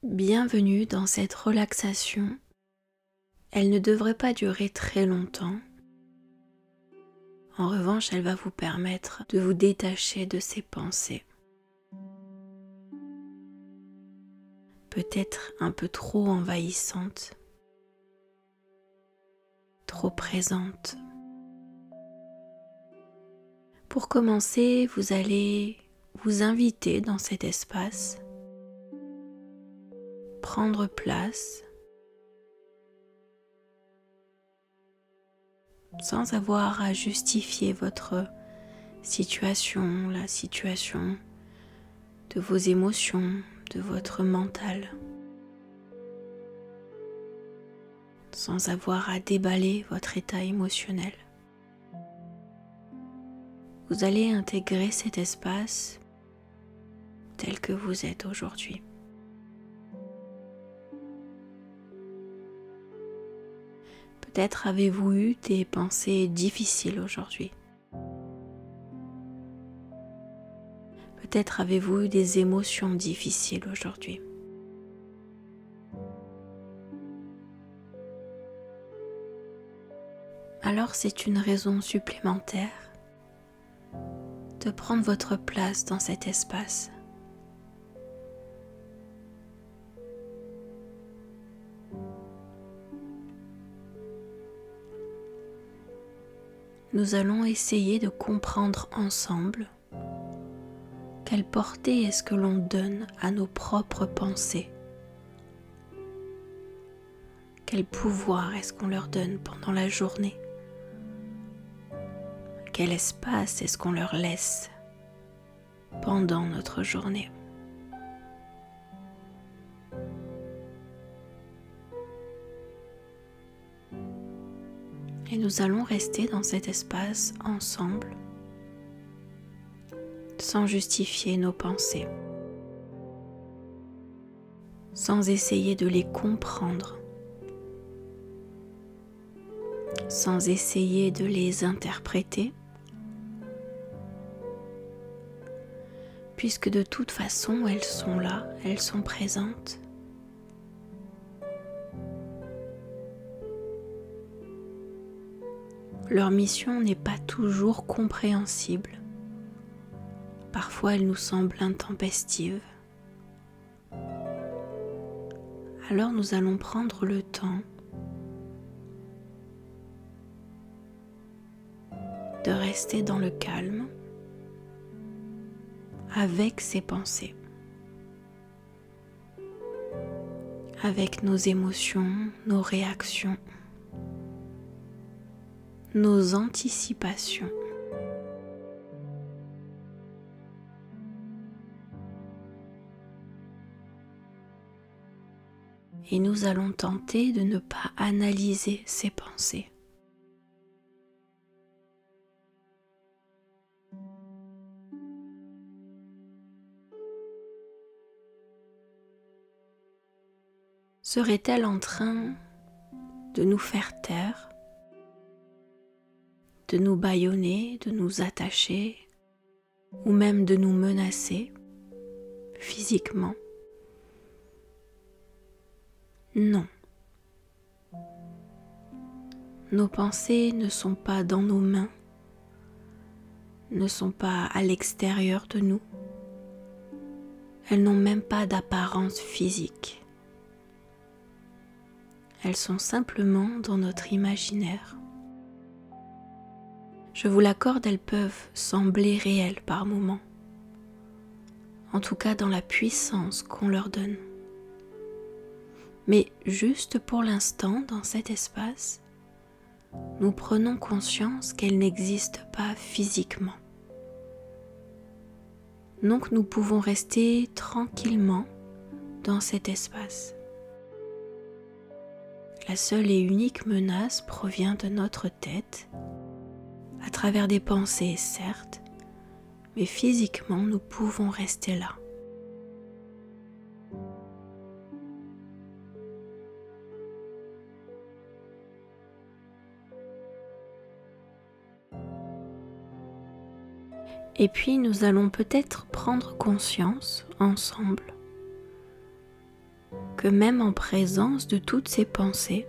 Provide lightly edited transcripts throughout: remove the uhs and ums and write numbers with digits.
Bienvenue dans cette relaxation. Elle ne devrait pas durer très longtemps. En revanche, elle va vous permettre de vous détacher de ces pensées. Peut-être un peu trop envahissantes, trop présentes. Pour commencer, vous allez vous inviter dans cet espace, prendre place, sans avoir à justifier votre situation, la situation de vos émotions, de votre mental, sans avoir à déballer votre état émotionnel. Vous allez intégrer cet espace tel que vous êtes aujourd'hui. Peut-être avez-vous eu des pensées difficiles aujourd'hui. Peut-être avez-vous eu des émotions difficiles aujourd'hui. Alors c'est une raison supplémentaire de prendre votre place dans cet espace. Nous allons essayer de comprendre ensemble quelle portée est-ce que l'on donne à nos propres pensées. Quel pouvoir est-ce qu'on leur donne pendant la journée? Quel espace est-ce qu'on leur laisse pendant notre journée? Et nous allons rester dans cet espace ensemble, sans justifier nos pensées, sans essayer de les comprendre, sans essayer de les interpréter, puisque de toute façon elles sont là, elles sont présentes. Leur mission n'est pas toujours compréhensible. Parfois, elle nous semble intempestive. Alors nous allons prendre le temps de rester dans le calme avec ces pensées, avec nos émotions, nos réactions, nos anticipations. Et nous allons tenter de ne pas analyser ces pensées. Serait-elle en train de nous faire taire, de nous bâillonner, de nous attacher, ou même de nous menacer physiquement? Non. Nos pensées ne sont pas dans nos mains, ne sont pas à l'extérieur de nous. Elles n'ont même pas d'apparence physique. Elles sont simplement dans notre imaginaire. Je vous l'accorde, elles peuvent sembler réelles par moments, en tout cas dans la puissance qu'on leur donne. Mais juste pour l'instant, dans cet espace, nous prenons conscience qu'elles n'existent pas physiquement. Donc nous pouvons rester tranquillement dans cet espace. La seule et unique menace provient de notre tête, à travers des pensées certes, mais physiquement nous pouvons rester là. Et puis nous allons peut-être prendre conscience ensemble que même en présence de toutes ces pensées,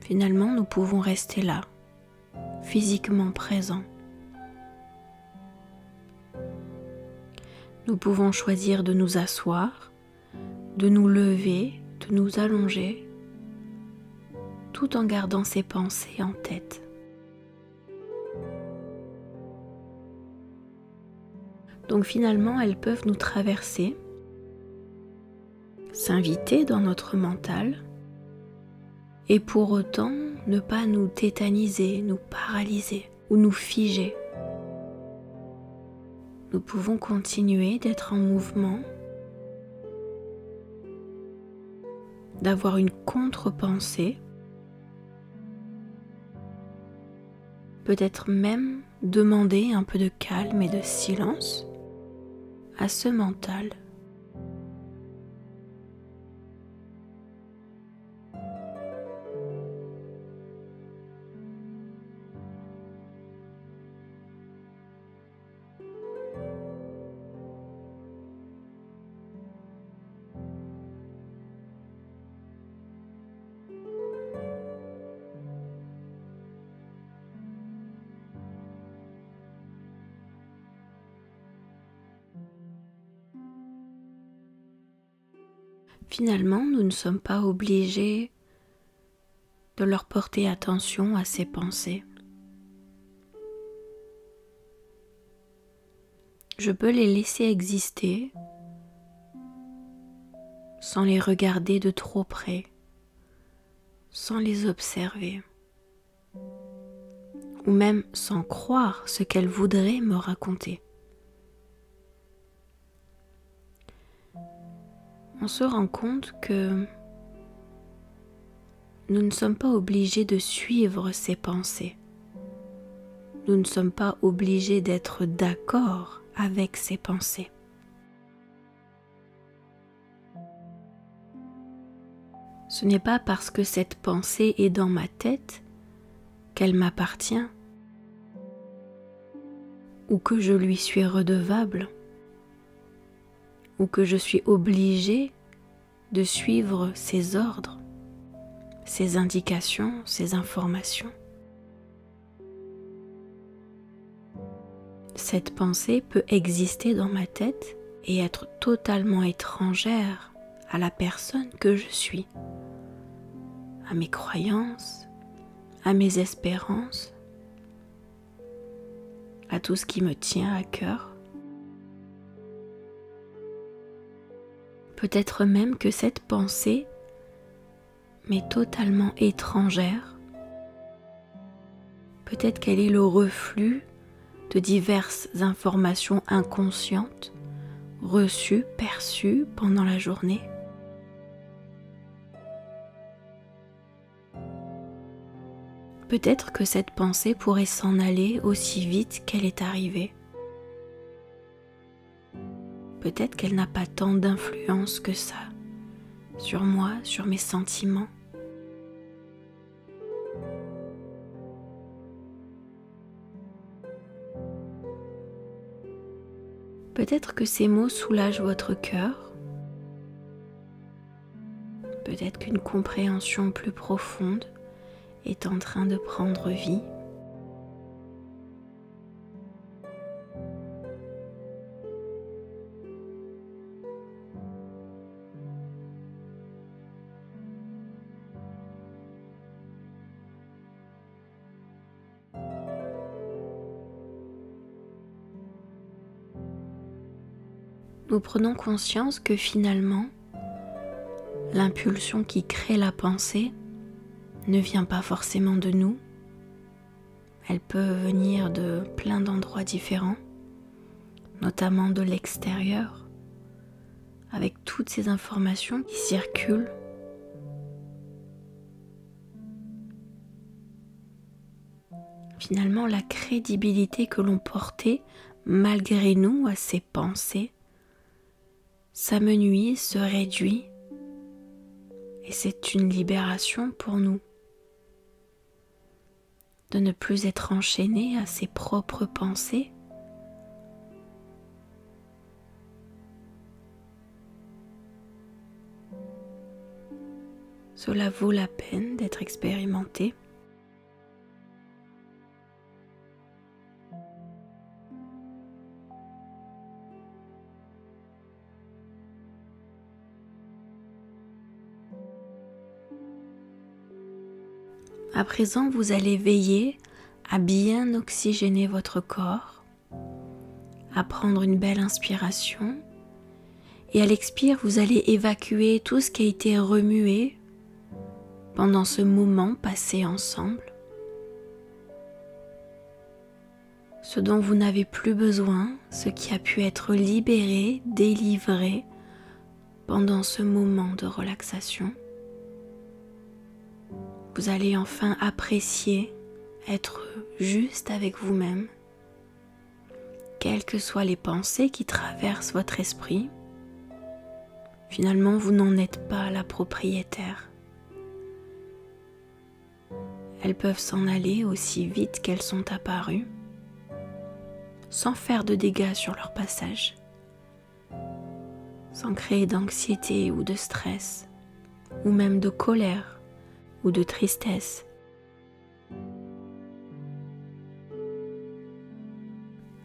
finalement nous pouvons rester là, physiquement présents. Nous pouvons choisir de nous asseoir, de nous lever, de nous allonger, tout en gardant ces pensées en tête. Donc finalement, elles peuvent nous traverser, s'inviter dans notre mental, et pour autant ne pas nous tétaniser, nous paralyser ou nous figer. Nous pouvons continuer d'être en mouvement, d'avoir une contre-pensée, peut-être même demander un peu de calme et de silence à ce mental. Finalement, nous ne sommes pas obligés de leur porter attention à ces pensées. Je peux les laisser exister sans les regarder de trop près, sans les observer, ou même sans croire ce qu'elles voudraient me raconter. On se rend compte que nous ne sommes pas obligés de suivre ces pensées. Nous ne sommes pas obligés d'être d'accord avec ces pensées. Ce n'est pas parce que cette pensée est dans ma tête qu'elle m'appartient ou que je lui suis redevable ou que je suis obligé de suivre ses ordres, ses indications, ses informations. Cette pensée peut exister dans ma tête et être totalement étrangère à la personne que je suis, à mes croyances, à mes espérances, à tout ce qui me tient à cœur. Peut-être même que cette pensée m'est totalement étrangère. Peut-être qu'elle est le reflux de diverses informations inconscientes reçues, perçues pendant la journée. Peut-être que cette pensée pourrait s'en aller aussi vite qu'elle est arrivée. Peut-être qu'elle n'a pas tant d'influence que ça sur moi, sur mes sentiments. Peut-être que ces mots soulagent votre cœur. Peut-être qu'une compréhension plus profonde est en train de prendre vie. Nous prenons conscience que finalement, l'impulsion qui crée la pensée ne vient pas forcément de nous. Elle peut venir de plein d'endroits différents, notamment de l'extérieur, avec toutes ces informations qui circulent. Finalement, la crédibilité que l'on portait malgré nous à ces pensées s'amenuise, se réduit, et c'est une libération pour nous de ne plus être enchaîné à ses propres pensées, Cela vaut la peine d'être expérimenté. À présent, vous allez veiller à bien oxygéner votre corps, à prendre une belle inspiration et à l'expire, vous allez évacuer tout ce qui a été remué pendant ce moment passé ensemble. Ce dont vous n'avez plus besoin, ce qui a pu être libéré, délivré pendant ce moment de relaxation. Vous allez enfin apprécier être juste avec vous-même, quelles que soient les pensées qui traversent votre esprit. Finalement, vous n'en êtes pas la propriétaire. Elles peuvent s'en aller aussi vite qu'elles sont apparues, sans faire de dégâts sur leur passage, sans créer d'anxiété ou de stress, ou même de colère ou de tristesse.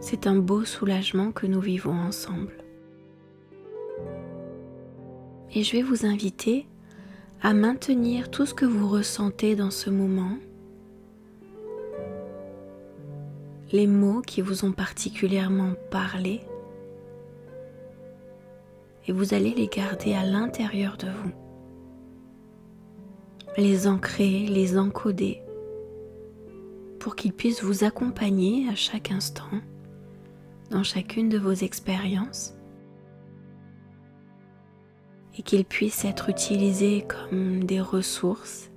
C'est un beau soulagement que nous vivons ensemble. Et je vais vous inviter à maintenir tout ce que vous ressentez dans ce moment, les mots qui vous ont particulièrement parlé, et vous allez les garder à l'intérieur de vous, les ancrer, les encoder, pour qu'ils puissent vous accompagner à chaque instant, dans chacune de vos expériences, et qu'ils puissent être utilisés comme des ressources,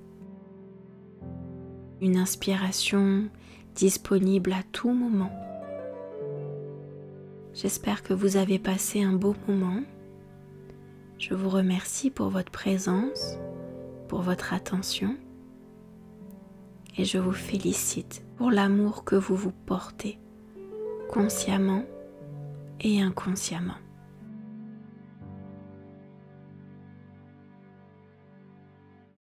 une inspiration disponible à tout moment. J'espère que vous avez passé un beau moment. Je vous remercie pour votre présence, pour votre attention, et je vous félicite pour l'amour que vous vous portez, consciemment et inconsciemment.